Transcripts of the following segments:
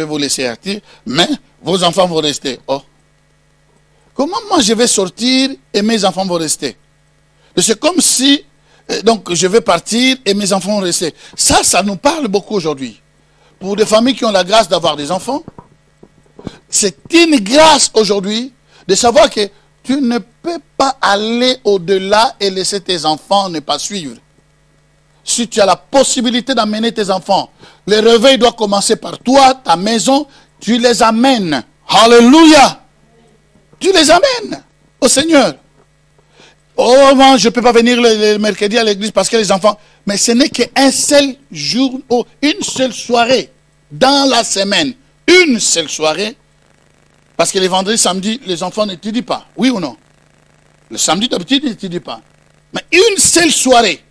vais vous laisser partir, mais vos enfants vont rester. Oh. Comment moi je vais sortir et mes enfants vont rester? C'est comme si, donc je vais partir et mes enfants vont rester. Ça nous parle beaucoup aujourd'hui. Pour des familles qui ont la grâce d'avoir des enfants, c'est une grâce aujourd'hui de savoir que tu ne peux pas aller au-delà et laisser tes enfants ne pas suivre. Si tu as la possibilité d'amener tes enfants, le réveil doit commencer par toi, ta maison, tu les amènes. Alléluia! Tu les amènes au Seigneur. Oh, non, je ne peux pas venir le mercredi à l'église parce que les enfants... Mais ce n'est qu'un seul jour, une seule soirée dans la semaine. Une seule soirée. Parce que les vendredis, samedi, les enfants n'étudient pas. Oui ou non? Le samedi, d'habitude, ils n'étudient pas. Mais une seule soirée.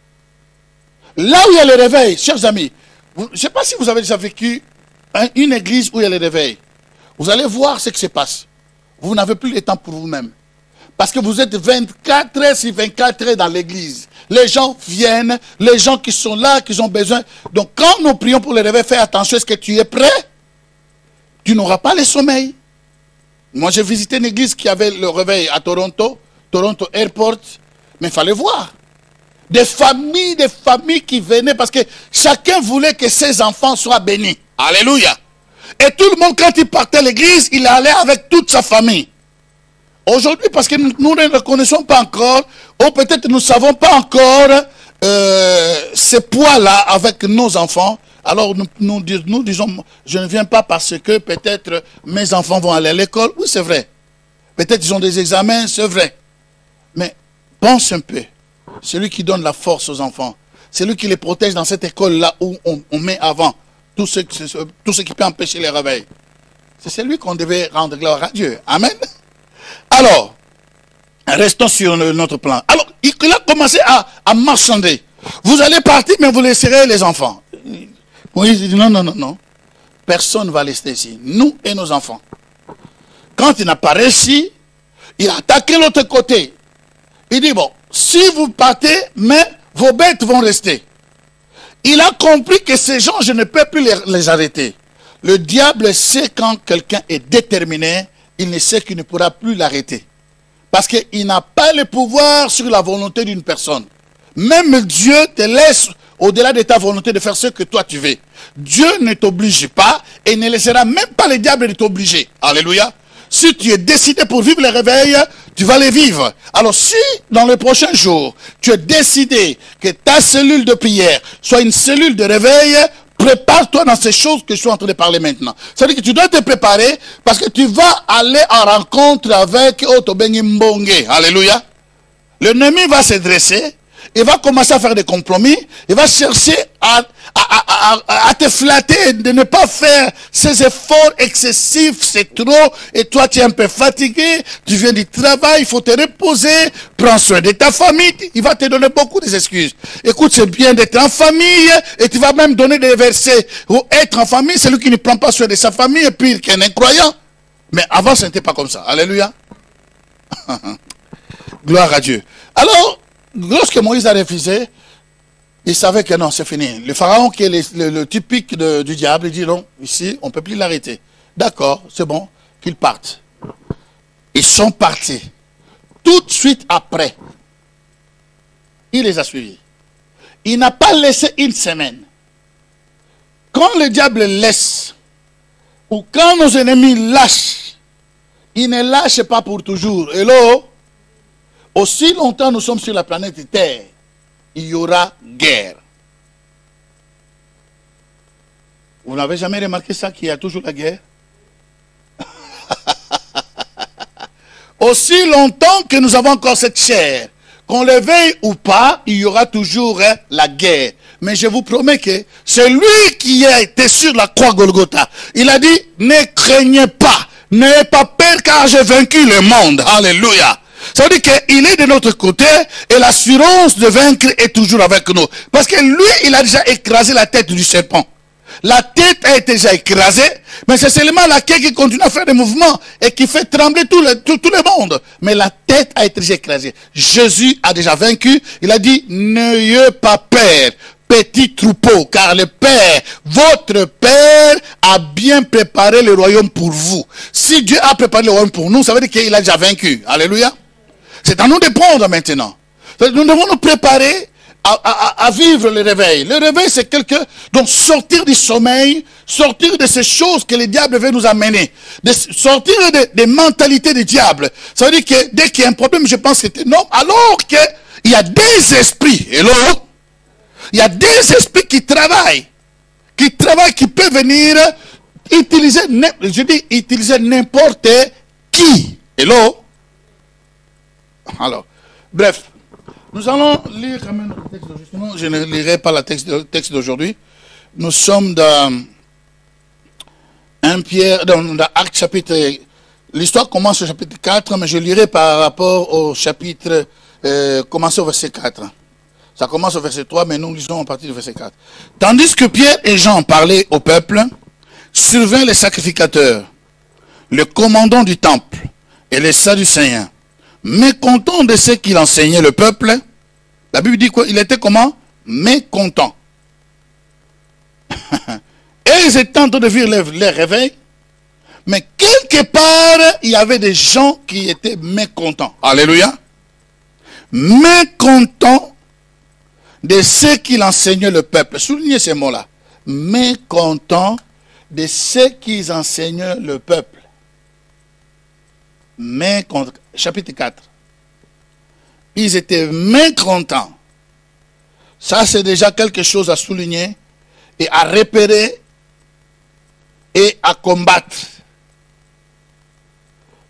Là où il y a le réveil, chers amis, je ne sais pas si vous avez déjà vécu une église où il y a le réveil. Vous allez voir ce qui se passe. Vous n'avez plus le temps pour vous-même. Parce que vous êtes 24 heures sur 24 heures dans l'église. Les gens viennent, les gens qui sont là, qui ont besoin. Donc quand nous prions pour le réveil, fais attention, est-ce que tu es prêt? Tu n'auras pas le sommeil. Moi j'ai visité une église qui avait le réveil à Toronto Airport, mais il fallait voir. Des familles qui venaient parce que chacun voulait que ses enfants soient bénis. Alléluia. Et tout le monde, quand il partait à l'église, il allait avec toute sa famille. Aujourd'hui, parce que nous ne reconnaissons pas encore, ou peut-être nous ne savons pas encore ces poids-là avec nos enfants, alors nous disons, je ne viens pas parce que peut-être mes enfants vont aller à l'école. Oui, c'est vrai. Peut-être ils ont des examens, c'est vrai. Mais pense un peu. Celui qui donne la force aux enfants, celui qui les protège dans cette école-là où on met avant tout ce qui peut empêcher les réveils. C'est celui qu'on devait rendre gloire à Dieu. Amen. Alors, restons sur notre plan. Alors, il a commencé à marchander. Vous allez partir, mais vous laisserez les enfants. Moïse dit non. Personne ne va rester ici. Nous et nos enfants. Quand il n'a pas réussi, il a attaqué l'autre côté. Il dit, bon, si vous partez, mais vos bêtes vont rester. Il a compris que ces gens, je ne peux plus les arrêter. Le diable sait quand quelqu'un est déterminé, il ne sait qu'il ne pourra plus l'arrêter. Parce qu'il n'a pas le pouvoir sur la volonté d'une personne. Même Dieu te laisse au-delà de ta volonté de faire ce que toi tu veux. Dieu ne t'oblige pas et ne laissera même pas le diable de t'obliger. Alléluia. Si tu es décidé pour vivre le réveil, tu vas les vivre. Alors si dans les prochains jours, tu es décidé que ta cellule de prière soit une cellule de réveil, prépare-toi dans ces choses que je suis en train de parler maintenant. C'est-à-dire que tu dois te préparer parce que tu vas aller en rencontre avec Otobengi Mbonge. Alléluia. L'ennemi va se dresser. Il va commencer à faire des compromis. Il va chercher à te flatter, de ne pas faire ces efforts excessifs. C'est trop. Et toi, tu es un peu fatigué. Tu viens du travail. Il faut te reposer. Prends soin de ta famille. Il va te donner beaucoup d'excuses. Écoute, c'est bien d'être en famille. Et tu vas même donner des versets. Où être en famille, celui qui ne prend pas soin de sa famille est pire qu'un incroyant. Mais avant, ce n'était pas comme ça. Alléluia. Gloire à Dieu. Alors, lorsque Moïse a refusé, il savait que non, c'est fini. Le pharaon qui est le typique du diable, il dit non, ici, on ne peut plus l'arrêter. D'accord, c'est bon, qu'ils partent. Ils sont partis. Tout de suite après, il les a suivis. Il n'a pas laissé une semaine. Quand le diable laisse, ou quand nos ennemis lâchent, ils ne lâchent pas pour toujours. Hello? Aussi longtemps nous sommes sur la planète Terre, il y aura guerre. Vous n'avez jamais remarqué ça, qu'il y a toujours la guerre? Aussi longtemps que nous avons encore cette chair, qu'on le veuille ou pas, il y aura toujours la guerre. Mais je vous promets que celui qui a été sur la croix Golgotha, il a dit, ne craignez pas, n'ayez pas peur car j'ai vaincu le monde. Alléluia. Ça veut dire qu'il est de notre côté et l'assurance de vaincre est toujours avec nous. Parce que lui, il a déjà écrasé la tête du serpent. La tête a été déjà écrasée, mais c'est seulement la queue qui continue à faire des mouvements et qui fait trembler tout le monde. Mais la tête a été déjà écrasée. Jésus a déjà vaincu. Il a dit, n'ayez pas peur. petits troupeaux, car le Père, votre Père, a bien préparé le royaume pour vous. Si Dieu a préparé le royaume pour nous, ça veut dire qu'il a déjà vaincu. Alléluia. C'est à nous de prendre maintenant. Nous devons nous préparer à vivre le réveil. Le réveil, c'est donc sortir du sommeil, sortir de ces choses que le diable veut nous amener, sortir des mentalités du diable. Ça veut dire que dès qu'il y a un problème, je pense que c'est non, alors qu'il y a des esprits, hello, il y a des esprits qui travaillent, qui peuvent venir utiliser, je dis utiliser n'importe qui, hello. Alors, bref. Nous allons lire quand même le texte d'aujourd'hui. Je ne lirai pas le texte d'aujourd'hui. Nous sommes dans 1 Pierre, dans Actes chapitre. L'histoire commence au chapitre 4, mais je lirai par rapport au chapitre, commencé au verset 4. Ça commence au verset 3, mais nous lisons à partir du verset 4. Tandis que Pierre et Jean parlaient au peuple, survint les sacrificateurs, le commandant du temple et les Sadducéens. Mécontent de ce qu'il enseignait le peuple, la Bible dit quoi? Il était comment? Mécontent. Et ils étaient en train de vivre les réveils, mais quelque part, il y avait des gens qui étaient mécontents. Alléluia. Mécontents de ce qu'il enseignait le peuple. Soulignez ces mots-là. Mécontents de ce qu'ils enseignaient le peuple. Mécontents. Chapitre 4. Ils étaient mécontents. Ça, c'est déjà quelque chose à souligner et à repérer et à combattre.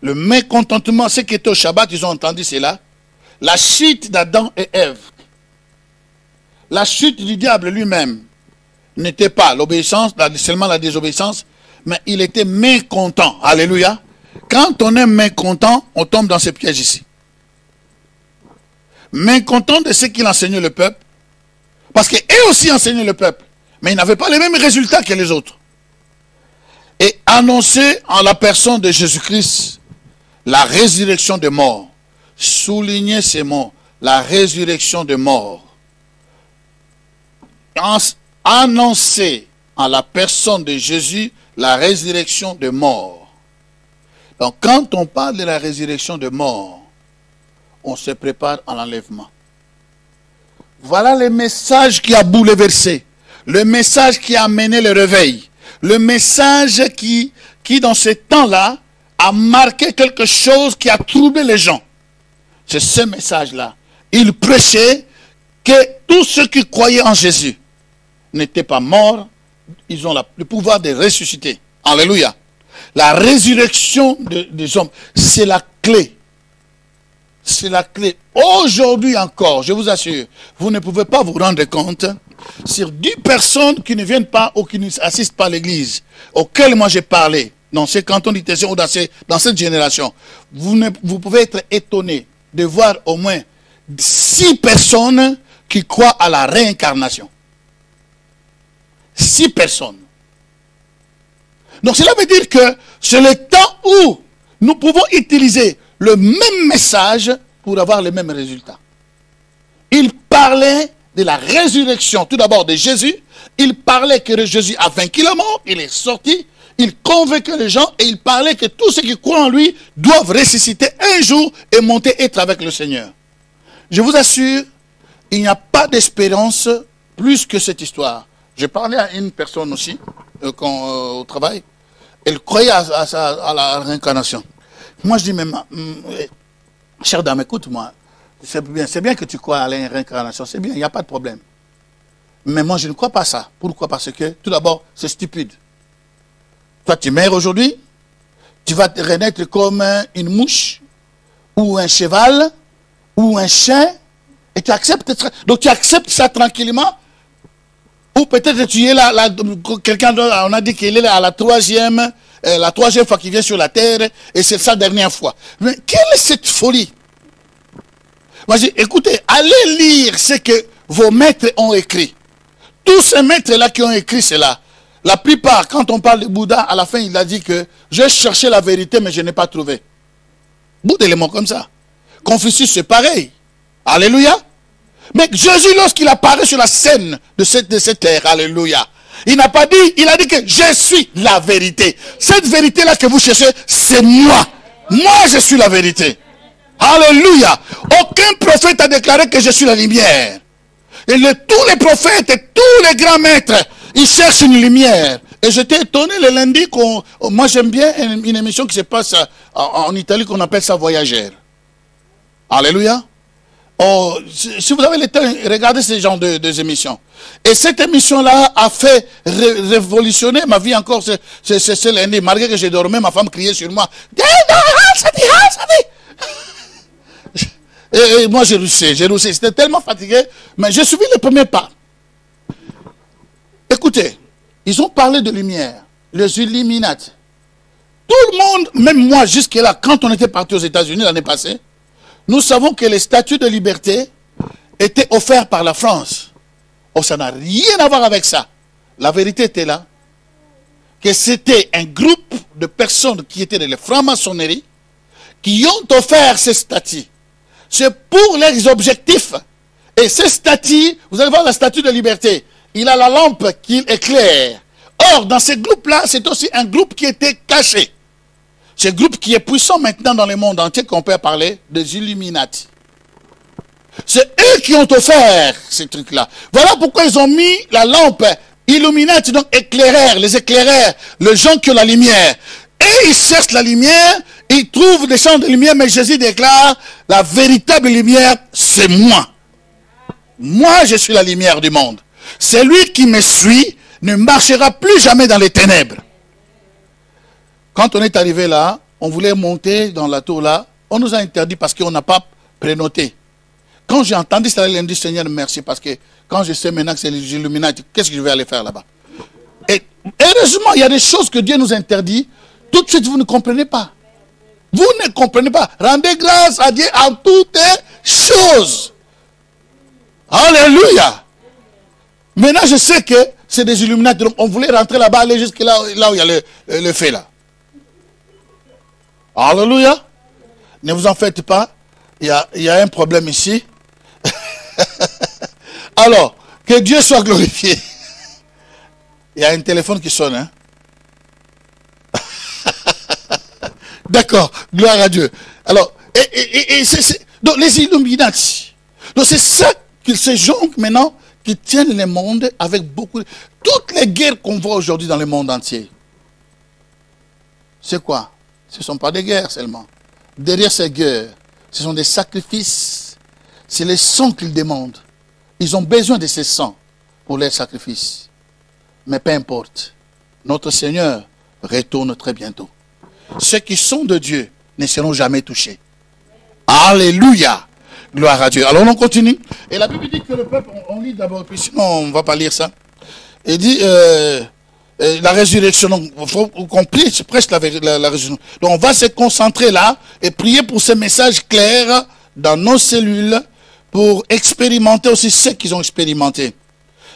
Le mécontentement, ceux qui étaient au Shabbat, ils ont entendu cela. La chute d'Adam et Ève. La chute du diable lui-même n'était pas l'obéissance, seulement la désobéissance, mais il était mécontent. Alléluia. Quand on est mécontent, on tombe dans ces pièges ici. Mécontent de ce qu'il enseignait le peuple, parce qu'eux aussi enseignaient le peuple, mais ils n'avaient pas les mêmes résultats que les autres. Et annoncer en la personne de Jésus-Christ la résurrection des morts. Souligner ces mots, la résurrection des morts. Annoncer en la personne de Jésus la résurrection des morts. Donc, quand on parle de la résurrection de mort, on se prépare à l'enlèvement. Voilà le message qui a bouleversé, le message qui a amené le réveil, le message qui dans ce temps-là, a marqué quelque chose qui a troublé les gens. C'est ce message-là. Il prêchait que tous ceux qui croyaient en Jésus n'étaient pas morts, ils ont le pouvoir de ressusciter. Alléluia. La résurrection des hommes, c'est la clé. C'est la clé. Aujourd'hui encore, je vous assure, vous ne pouvez pas vous rendre compte sur 10 personnes qui ne viennent pas ou qui n'assistent pas à l'église, auxquelles moi j'ai parlé, dans ces cantons d'Itésien ou dans cette génération. Vous pouvez être étonné de voir au moins 6 personnes qui croient à la réincarnation. 6 personnes. Donc cela veut dire que c'est le temps où nous pouvons utiliser le même message pour avoir les mêmes résultats. Il parlait de la résurrection, tout d'abord de Jésus. Il parlait que Jésus a vaincu la mort, il est sorti, il convainquait les gens et il parlait que tous ceux qui croient en lui doivent ressusciter un jour et monter être avec le Seigneur. Je vous assure, il n'y a pas d'espérance plus que cette histoire. J'ai parlé à une personne aussi, au travail. Elle croyait à la réincarnation. Moi, je dis, mais chère dame, écoute-moi. C'est bien que tu crois à la réincarnation. C'est bien, il n'y a pas de problème. Mais moi, je ne crois pas à ça. Pourquoi? Parce que, tout d'abord, c'est stupide. Toi, tu meurs aujourd'hui. Tu vas te renaître comme une mouche, ou un cheval, ou un chien. Et tu acceptes ça. Donc, tu acceptes ça tranquillement. Ou peut-être tu es là, quelqu'un on a dit qu'il est là à la troisième fois qu'il vient sur la terre, et c'est sa dernière fois. Mais quelle est cette folie? Moi, je dis, écoutez, allez lire ce que vos maîtres ont écrit. Tous ces maîtres-là qui ont écrit cela, la plupart, quand on parle de Bouddha, à la fin, il a dit que j'ai cherché la vérité, mais je n'ai pas trouvé. Beaucoup d'éléments comme ça. Confucius, c'est pareil. Alléluia. Mais Jésus, lorsqu'il apparaît sur la scène de cette terre, alléluia, il n'a pas dit, il a dit que je suis la vérité. Cette vérité-là que vous cherchez, c'est moi. Moi, je suis la vérité. Alléluia. Aucun prophète a déclaré que je suis la lumière. Et tous les prophètes et tous les grands maîtres, ils cherchent une lumière. Et j'étais étonné le lundi moi j'aime bien une émission qui se passe en Italie qu'on appelle ça Voyageurs. Alléluia. Oh, si vous avez le temps, regardez ce genre de émissions. Et cette émission-là a fait révolutionner ma vie encore ce lundi. Malgré que j'ai dormi, ma femme criait sur moi. Et moi j'ai roussé. J'étais tellement fatigué. Mais j'ai suivi le premier pas. Écoutez, ils ont parlé de lumière. Les Illuminati. Tout le monde, même moi jusque-là, quand on était parti aux États-Unis l'année passée, nous savons que les statuts de liberté étaient offerts par la France. Oh, ça n'a rien à voir avec ça. La vérité était là. Que c'était un groupe de personnes qui étaient dans les francs-maçonneries qui ont offert ces statuts. C'est pour leurs objectifs. Et ces statuts, vous allez voir la statue de liberté, il a la lampe qui éclaire. Or, dans ce groupe-là, c'est aussi un groupe qui était caché. Ce groupe qui est puissant maintenant dans le monde entier, qu'on peut parler des Illuminati. C'est eux qui ont offert ces trucs-là. Voilà pourquoi ils ont mis la lampe Illuminati, donc éclaireurs, les éclaireurs, les gens qui ont la lumière. Et ils cherchent la lumière, ils trouvent des champs de lumière, mais Jésus déclare, la véritable lumière, c'est moi. Moi, je suis la lumière du monde. Celui qui me suit ne marchera plus jamais dans les ténèbres. Quand on est arrivé là, on voulait monter dans la tour là, on nous a interdit parce qu'on n'a pas prénoté. Quand j'ai entendu ça, j'ai dit Seigneur merci, parce que quand je sais maintenant que c'est les Illuminati, qu'est-ce que je vais aller faire là-bas? Et heureusement, il y a des choses que Dieu nous interdit. Tout de suite, vous ne comprenez pas. Vous ne comprenez pas. Rendez grâce à Dieu en toutes choses. Alléluia. Maintenant, je sais que c'est des Illuminati. Donc, on voulait rentrer là-bas, aller jusque là où il y a le feu là. Alléluia. Ne vous en faites pas. Il y a un problème ici. Alors, que Dieu soit glorifié. Il y a un téléphone qui sonne. Hein? D'accord. Gloire à Dieu. Alors, donc les Illuminati. Donc c'est ça que ces gens maintenant qui tiennent le monde avec beaucoup. Toutes les guerres qu'on voit aujourd'hui dans le monde entier. C'est quoi? Ce ne sont pas des guerres seulement. Derrière ces guerres, ce sont des sacrifices. C'est les sangs qu'ils demandent. Ils ont besoin de ces sangs pour les sacrifices. Mais peu importe. Notre Seigneur retourne très bientôt. Ceux qui sont de Dieu ne seront jamais touchés. Alléluia. Gloire à Dieu. Alors on continue. Et la Bible dit que le peuple, on lit d'abord, puis sinon on ne va pas lire ça. Il dit la résurrection. Donc il faut qu'on prie, c'est presque la résurrection. Donc on va se concentrer là et prier pour ces messages clairs dans nos cellules pour expérimenter aussi ce qu'ils ont expérimenté.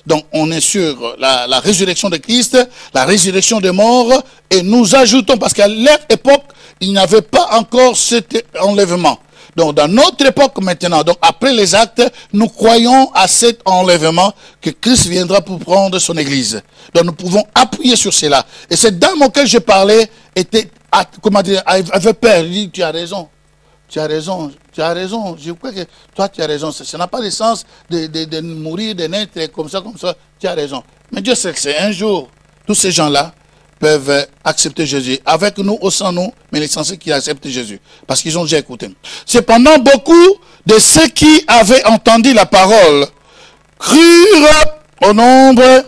Donc on est sur la résurrection de Christ, la résurrection des morts, et nous ajoutons, parce qu'à leur époque, il n'y avait pas encore cet enlèvement. Donc dans notre époque maintenant, donc après les actes, nous croyons à cet enlèvement que Christ viendra pour prendre son église. Donc nous pouvons appuyer sur cela. Et cette dame auquel je parlais était, comment dire, avait peur. Elle dit, tu as raison. Tu as raison, tu as raison. Je crois que toi tu as raison. Ça n'a pas de sens de mourir, de naître comme ça. Tu as raison. Mais Dieu sait que c'est un jour, tous ces gens-là peuvent accepter Jésus. Avec nous ou sans nous, mais l'essentiel qu'ils acceptent Jésus. Parce qu'ils ont déjà écouté. Cependant, beaucoup de ceux qui avaient entendu la parole crurent au nombre,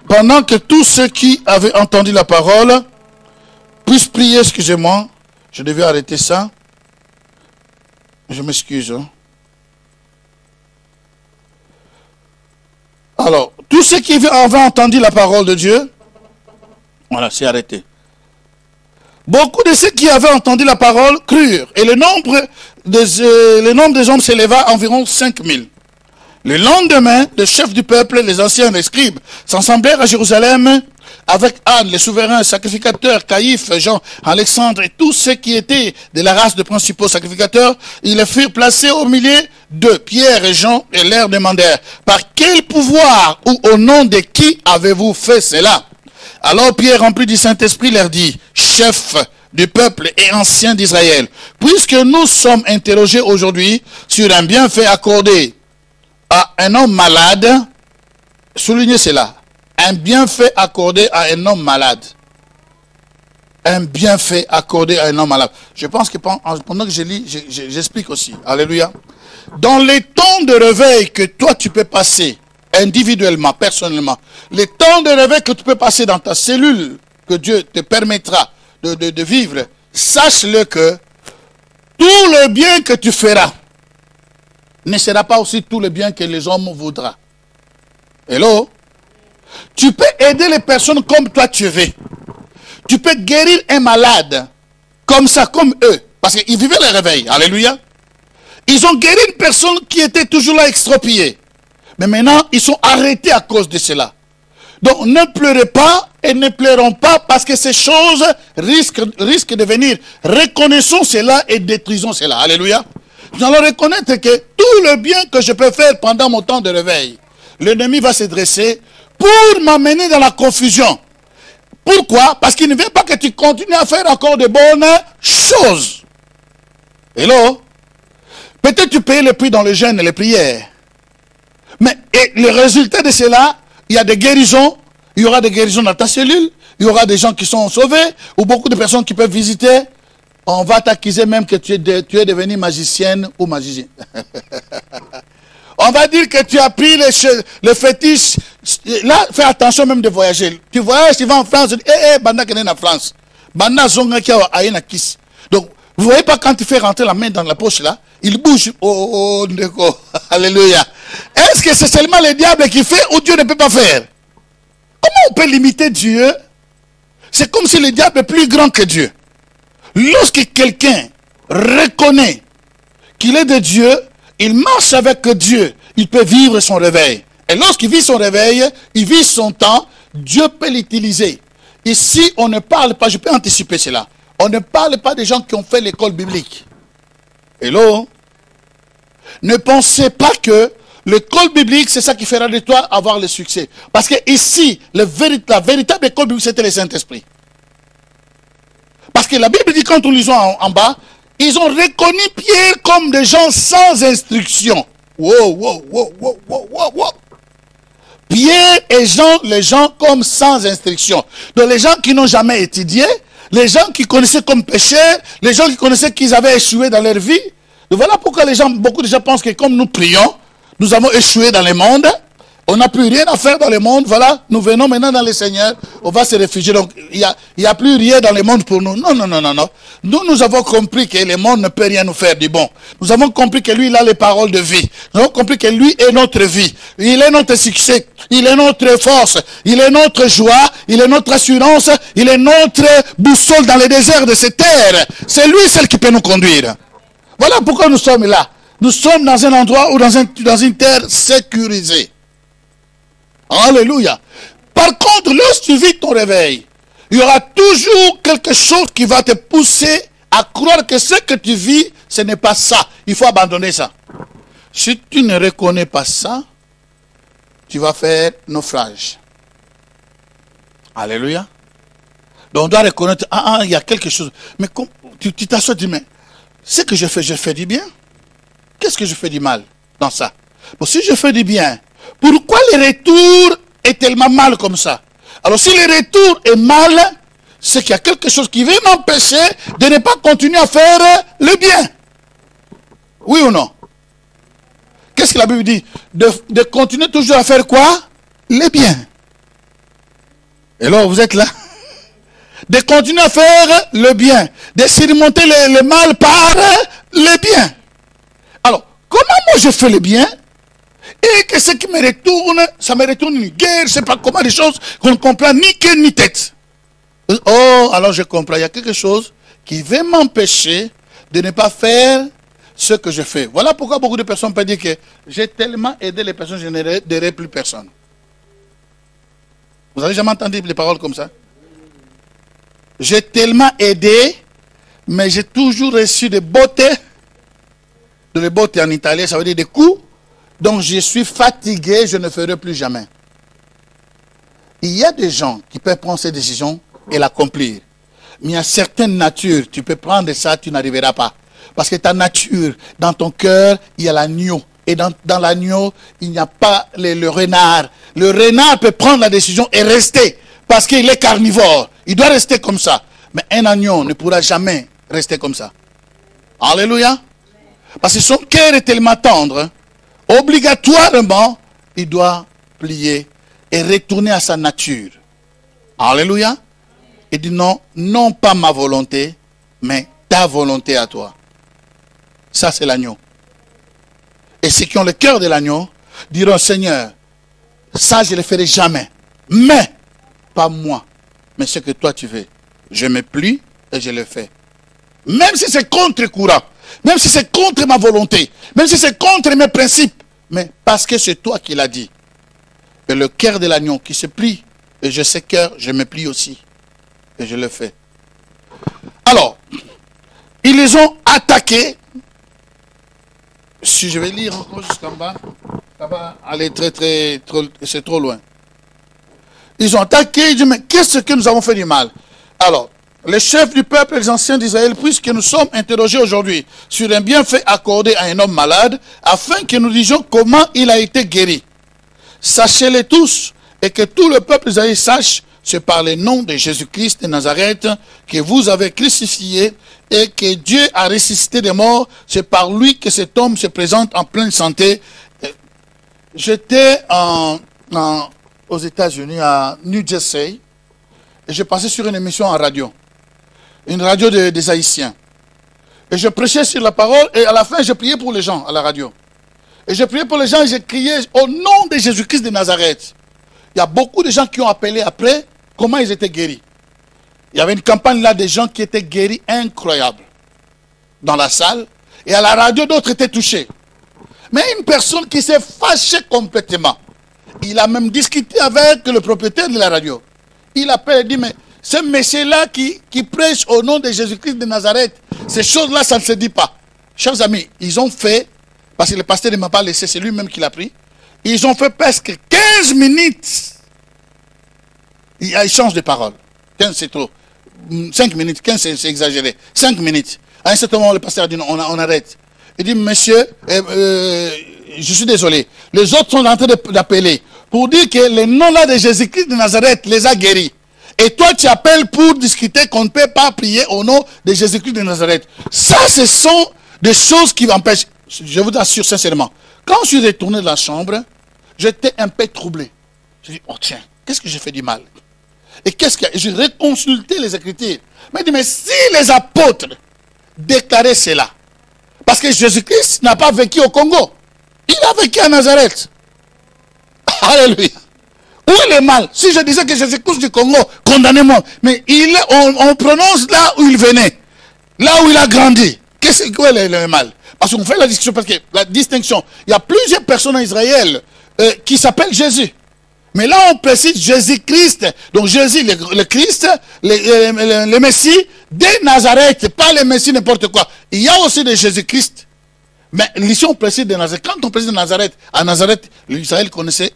pendant que tous ceux qui avaient entendu la parole puissent prier. Excusez-moi, je devais arrêter ça. Je m'excuse. Hein. Alors, tous ceux qui avaient entendu la parole de Dieu, voilà, c'est arrêté. Beaucoup de ceux qui avaient entendu la parole crurent, et le nombre des hommes s'éleva à environ 5000. Le lendemain, les chefs du peuple, les anciens, les scribes, s'assemblèrent à Jérusalem avec Anne, les souverains sacrificateurs, Caïphe, Jean, Alexandre et tous ceux qui étaient de la race de principaux sacrificateurs, ils les furent placés au milieu d'eux, Pierre et Jean, et leur demandèrent, par quel pouvoir ou au nom de qui avez-vous fait cela? Alors Pierre, rempli du Saint-Esprit, leur dit, chef du peuple et ancien d'Israël, puisque nous sommes interrogés aujourd'hui sur un bienfait accordé à un homme malade, soulignez cela, un bienfait accordé à un homme malade. Un bienfait accordé à un homme malade. Je pense que pendant que je lis, j'explique aussi. Alléluia. Dans les temps de réveil que toi tu peux passer, individuellement, personnellement, les temps de réveil que tu peux passer dans ta cellule, que Dieu te permettra de vivre, sache-le que tout le bien que tu feras ne sera pas aussi tout le bien que les hommes voudront. Hello? Tu peux aider les personnes comme toi tu veux. Tu peux guérir un malade comme ça, comme eux. Parce qu'ils vivaient le réveil. Alléluia. Ils ont guéri une personne qui était toujours là extropiée. Mais maintenant, ils sont arrêtés à cause de cela. Donc, ne pleurez pas et ne pleurons pas parce que ces choses risquent de venir. Reconnaissons cela et détruisons cela. Alléluia. Nous allons reconnaître que tout le bien que je peux faire pendant mon temps de réveil, l'ennemi va se dresser pour m'amener dans la confusion. Pourquoi? Parce qu'il ne veut pas que tu continues à faire encore de bonnes choses. Hello? Peut-être tu payes le prix dans le jeûne et les prières. Mais le résultat de cela, il y a des guérisons. Il y aura des guérisons dans ta cellule. Il y aura des gens qui sont sauvés. Ou beaucoup de personnes qui peuvent visiter. On va t'accuser même que tu es devenu magicienne ou magicien. On va dire que tu as pris le fétiche. Là, fais attention même de voyager. Tu voyages, tu vas en France, tu dis, banda kene na France. Banda zonga kia wa aye na kiss. Donc, vous voyez pas quand tu fais rentrer la main dans la poche là, il bouge. Oh, ndeko. Alléluia. Est-ce que c'est seulement le diable qui fait ou Dieu ne peut pas faire? Comment on peut limiter Dieu? C'est comme si le diable est plus grand que Dieu. Lorsque quelqu'un reconnaît qu'il est de Dieu, il marche avec Dieu, il peut vivre son réveil. Et lorsqu'il vit son réveil, il vit son temps, Dieu peut l'utiliser. Ici, on ne parle pas, je peux anticiper cela, on ne parle pas des gens qui ont fait l'école biblique. Hello? Ne pensez pas que l'école biblique, c'est ça qui fera de toi avoir le succès. Parce que ici, la véritable école biblique, c'était le Saint-Esprit. Parce que la Bible dit, quand nous lisons en bas, ils ont reconnu Pierre comme des gens sans instruction. Wow. Pierre et Jean, les gens comme sans instruction. Donc les gens qui n'ont jamais étudié, les gens qui connaissaient comme pécheurs, les gens qui connaissaient qu'ils avaient échoué dans leur vie. Donc voilà pourquoi beaucoup de gens pensent que comme nous prions, nous avons échoué dans le monde. On n'a plus rien à faire dans le monde. Voilà, nous venons maintenant dans le Seigneur. On va se réfugier. Donc, il y a plus rien dans le monde pour nous. Non. Nous avons compris que le monde ne peut rien nous faire du bon. Nous avons compris que lui, il a les paroles de vie. Nous avons compris que lui est notre vie. Il est notre succès. Il est notre force. Il est notre joie. Il est notre assurance. Il est notre boussole dans les déserts de cette terre. C'est lui seul qui peut nous conduire. Voilà pourquoi nous sommes là. Nous sommes dans un endroit ou dans une terre sécurisée. Alléluia. Par contre, lorsque tu vis ton réveil, il y aura toujours quelque chose qui va te pousser à croire que ce que tu vis, ce n'est pas ça. Il faut abandonner ça. Si tu ne reconnais pas ça, tu vas faire naufrage. Alléluia. Donc on doit reconnaître, il y a quelque chose. Mais tu t'assois, tu dis, mais ce que je fais du bien. Qu'est-ce que je fais du mal dans ça? Bon, si je fais du bien, pourquoi le retour est tellement mal comme ça? Alors si le retour est mal, c'est qu'il y a quelque chose qui veut m'empêcher de ne pas continuer à faire le bien. Oui ou non? Qu'est-ce que la Bible dit? De continuer toujours à faire quoi? Le bien. Et là, vous êtes là? De continuer à faire le bien. De surmonter le mal par le bien. Alors, comment moi je fais le bien? Et que ce qui me retourne, ça me retourne une guerre, je ne sais pas comment, des choses qu'on ne comprend ni queue ni tête. Oh, alors je comprends, il y a quelque chose qui veut m'empêcher de ne pas faire ce que je fais. Voilà pourquoi beaucoup de personnes peuvent dire que j'ai tellement aidé les personnes, je n'aiderai plus personne. Vous avez jamais entendu des paroles comme ça? J'ai tellement aidé, mais j'ai toujours reçu des bottes. De les bottes en italien, ça veut dire des coups. Donc je suis fatigué, je ne ferai plus jamais. Il y a des gens qui peuvent prendre ces décisions et l'accomplir. Mais il y a certaines natures, tu peux prendre ça, tu n'arriveras pas. Parce que ta nature, dans ton cœur, il y a l'agneau. Et dans l'agneau, il n'y a pas le renard. Le renard peut prendre la décision et rester. Parce qu'il est carnivore. Il doit rester comme ça. Mais un agneau ne pourra jamais rester comme ça. Alléluia. Parce que son cœur est tellement tendre. Obligatoirement, il doit plier et retourner à sa nature. Alléluia. Il dit non, non pas ma volonté, mais ta volonté à toi. Ça, c'est l'agneau. Et ceux qui ont le cœur de l'agneau diront, Seigneur, ça, je ne le ferai jamais. Mais, pas moi, mais ce que toi tu veux. Je me plie et je le fais. Même si c'est contre courant, même si c'est contre ma volonté, même si c'est contre mes principes, mais parce que c'est toi qui l'as dit. Et le cœur de l'agneau qui se plie, et je sais cœur, je me plie aussi. Et je le fais. Alors, ils les ont attaqués. Si je vais lire encore jusqu'en bas, ça va aller c'est trop loin. Ils ont attaqué, ils disent, mais qu'est-ce que nous avons fait du mal? Alors, les chefs du peuple et les anciens d'Israël, puisque nous sommes interrogés aujourd'hui sur un bienfait accordé à un homme malade, afin que nous disions comment il a été guéri. Sachez-les tous, et que tout le peuple d'Israël sache, c'est par le nom de Jésus-Christ de Nazareth, que vous avez crucifié, et que Dieu a ressuscité des morts, c'est par lui que cet homme se présente en pleine santé. J'étais aux États-Unis, à New Jersey, et je passais sur une émission en radio. Une radio des Haïtiens. Et je prêchais sur la parole, et à la fin, je priais pour les gens à la radio. Et je priais pour les gens, et je criais au nom de Jésus-Christ de Nazareth. Il y a beaucoup de gens qui ont appelé après, comment ils étaient guéris. Il y avait une campagne là des gens qui étaient guéris incroyable. Dans la salle. Et à la radio, d'autres étaient touchés. Mais une personne qui s'est fâchée complètement. Il a même discuté avec le propriétaire de la radio. Il appelle et dit, mais ce monsieur-là qui prêche au nom de Jésus-Christ de Nazareth, ces choses-là, ça ne se dit pas. Chers amis, ils ont fait, parce que le pasteur ne m'a pas laissé, c'est lui-même qui l'a pris, ils ont fait presque 15 minutes. Il change de parole. 15 c'est trop. 5 minutes, 15 c'est exagéré. 5 minutes. À un certain moment, le pasteur a dit non, on arrête. Il dit, monsieur, je suis désolé. Les autres sont en train d'appeler pour dire que le nom là de Jésus-Christ de Nazareth les a guéris. Et toi, tu appelles pour discuter qu'on ne peut pas prier au nom de Jésus-Christ de Nazareth. Ça, ce sont des choses qui m'empêchent. Je vous assure sincèrement. Quand je suis retourné de la chambre, j'étais un peu troublé. Je dis, oh tiens, qu'est-ce que j'ai fait du mal? Et qu'est-ce que j'ai reconsulté les Écritures. Mais il dit, mais si les apôtres déclaraient cela, parce que Jésus-Christ n'a pas vécu au Congo, il a vécu à Nazareth. Alléluia. Où est le mal? Si je disais que Jésus-Christ du Congo, condamnez-moi. Mais on prononce là où il venait, là où il a grandi. Où est le mal? Parce qu'on fait la discussion, parce que la distinction, il y a plusieurs personnes en Israël qui s'appellent Jésus. Mais là, on précise Jésus-Christ. Donc Jésus, le Christ, le Messie de Nazareth, pas le Messie n'importe quoi. Il y a aussi de Jésus-Christ. Mais ici, on précise de Nazareth. Quand on précise de Nazareth, à Nazareth, l'Israël connaissait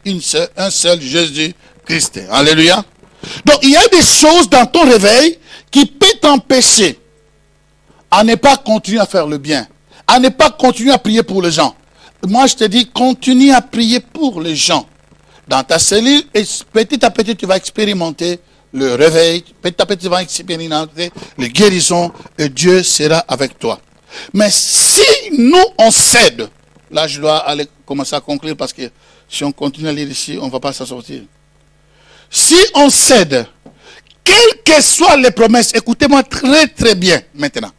un seul Jésus-Christ. Alléluia. Donc, il y a des choses dans ton réveil qui peuvent t'empêcher à ne pas continuer à faire le bien, à ne pas continuer à prier pour les gens. Moi, je te dis, continue à prier pour les gens. Dans ta cellule, et petit à petit, tu vas expérimenter le réveil, petit à petit, tu vas expérimenter les guérisons, et Dieu sera avec toi. Mais si nous, on cède, là, je dois aller commencer à conclure, parce que si on continue à lire ici, on ne va pas s'en sortir. Si on cède, quelles que soient les promesses, écoutez-moi très très bien maintenant,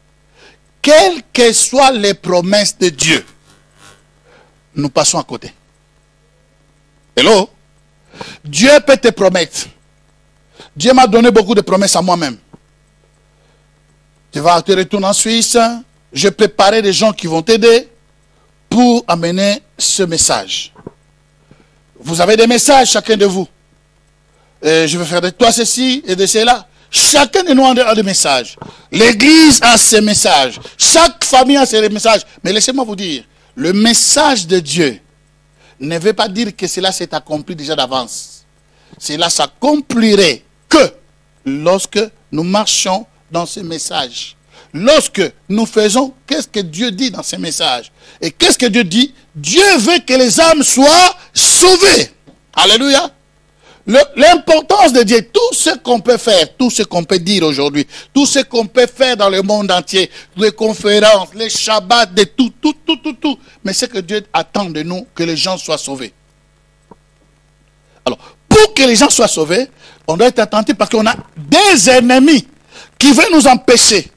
quelles que soient les promesses de Dieu, nous passons à côté. Hello? Dieu peut te promettre. Dieu m'a donné beaucoup de promesses à moi-même. Tu vas te retourner en Suisse. Je préparais des gens qui vont t'aider pour amener ce message. Vous avez des messages, chacun de vous. je vais faire de toi ceci et de cela. Chacun de nous a des messages. L'Église a ses messages. Chaque famille a ses messages. Mais laissez-moi vous dire, le message de Dieu ne veut pas dire que cela s'est accompli déjà d'avance. Cela s'accomplirait que lorsque nous marchons dans ces messages. Lorsque nous faisons, qu'est-ce que Dieu dit dans ces messages? Et qu'est-ce que Dieu dit? Dieu veut que les âmes soient sauvées. Alléluia. L'importance de Dieu, tout ce qu'on peut faire, tout ce qu'on peut dire aujourd'hui, tout ce qu'on peut faire dans le monde entier, les conférences, les shabbats, de tout. Mais c'est que Dieu attend de nous que les gens soient sauvés. Alors, pour que les gens soient sauvés, on doit être attentif parce qu'on a des ennemis qui veulent nous empêcher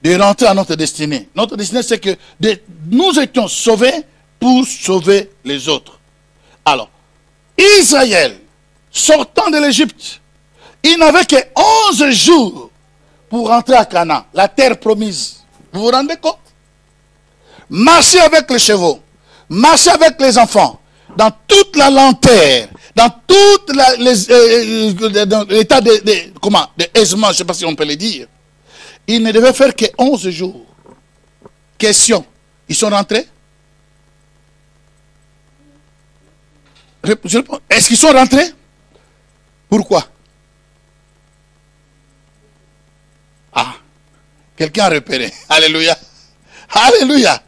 de rentrer à notre destinée. Notre destinée, c'est que nous étions sauvés pour sauver les autres. Alors, Israël, sortant de l'Égypte, il n'avait que 11 jours pour rentrer à Canaan, la terre promise. Vous vous rendez compte? Marcher avec les chevaux, marcher avec les enfants, dans toute la lenteur, dans tout l'état de aisement, je ne sais pas si on peut le dire. Il ne devait faire que 11 jours. Question, ils sont rentrés? Est-ce qu'ils sont rentrés? Pourquoi? Ah, quelqu'un a repéré. Alléluia. Alléluia.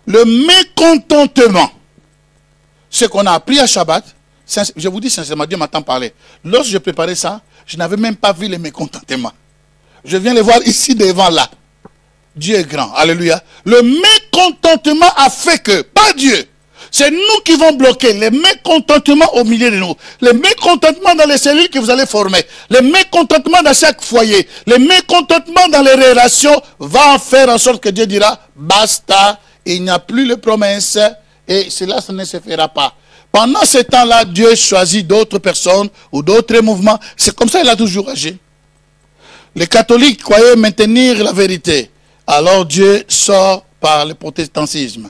Le mécontentement, ce qu'on a appris à Shabbat, je vous dis sincèrement, Dieu m'a tant parlé. Lorsque je préparais ça, je n'avais même pas vu le mécontentement. Je viens le voir ici devant là. Dieu est grand. Alléluia. Le mécontentement a fait que, pas Dieu, c'est nous qui vont bloquer les mécontentements au milieu de nous. Les mécontentements dans les cellules que vous allez former. Les mécontentements dans chaque foyer. Les mécontentements dans les relations vont faire en sorte que Dieu dira, basta, il n'y a plus de promesses et cela ne se fera pas. Pendant ce temps-là, Dieu choisit d'autres personnes ou d'autres mouvements. C'est comme ça qu'il a toujours agi. Les catholiques croyaient maintenir la vérité. Alors Dieu sort par le protestantisme.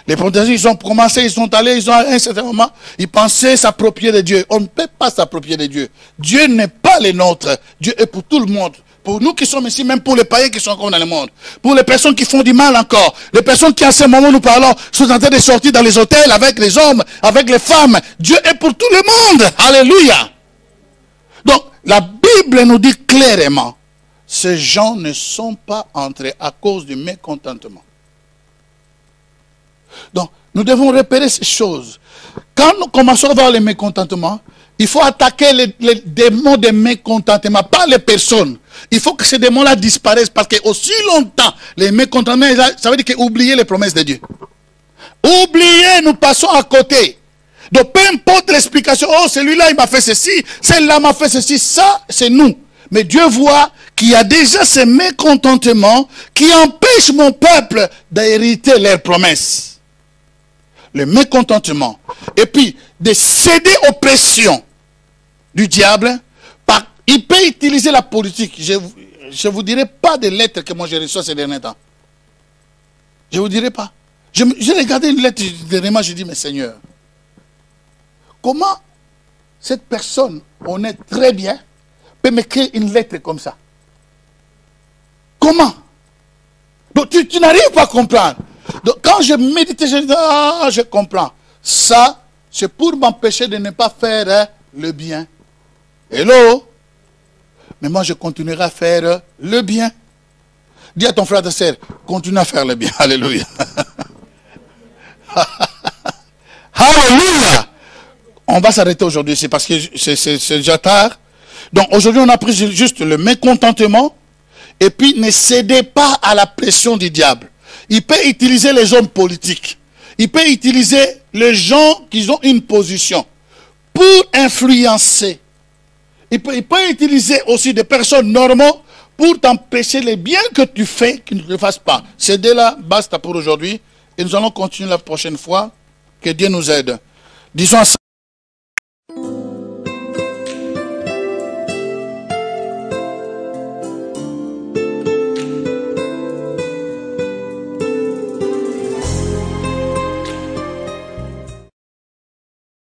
Les protestantistes, ils ont commencé, ils sont allés, ils ont à un certain moment, ils pensaient s'approprier de Dieu. On ne peut pas s'approprier de Dieu. Dieu n'est pas le nôtre. Dieu est pour tout le monde. Pour nous qui sommes ici, même pour les païens qui sont encore dans le monde. Pour les personnes qui font du mal encore. Les personnes qui, à ce moment où nous parlons, sont en train de sortir dans les hôtels avec les hommes, avec les femmes. Dieu est pour tout le monde. Alléluia. Donc, la Bible nous dit clairement, ces gens ne sont pas entrés à cause du mécontentement. Donc, nous devons repérer ces choses. Quand nous commençons à voir le mécontentement, il faut attaquer les démons de mécontentement, pas les personnes. Il faut que ces démons-là disparaissent parce que aussi longtemps, les mécontentements, ça veut dire qu'oublier les promesses de Dieu. Oublier, nous passons à côté. Donc, peu importe l'explication, oh, celui-là, il m'a fait ceci, celle-là m'a fait ceci, ça, c'est nous. Mais Dieu voit qu'il y a déjà ces mécontentements qui empêchent mon peuple d'hériter leurs promesses. Le mécontentement. Et puis, de céder aux pressions du diable. Il peut utiliser la politique. Je ne vous dirai pas des lettres que moi j'ai reçues ces derniers temps. Je ne vous dirai pas. J'ai regardé une lettre dernièrement, j'ai dit, mais Seigneur, comment cette personne, on est très bien, peut m'écrire une lettre comme ça? Comment? Donc tu n'arrives pas à comprendre. Donc quand je méditais, je dis, ah, je comprends. Ça, c'est pour m'empêcher de ne pas faire le bien. Hello? Mais moi, je continuerai à faire le bien. Dis à ton frère et ta sœur, continue à faire le bien. Alléluia. Alléluia. On va s'arrêter aujourd'hui, c'est parce que c'est déjà tard. Donc aujourd'hui, on a pris juste le mécontentement. Et puis, ne cédez pas à la pression du diable. Il peut utiliser les hommes politiques. Il peut utiliser les gens qui ont une position pour influencer. Il peut utiliser aussi des personnes normales pour t'empêcher les biens que tu fais qu'ils ne le fassent pas. C'est dès là, basta pour aujourd'hui. Et nous allons continuer la prochaine fois. Que Dieu nous aide. Disons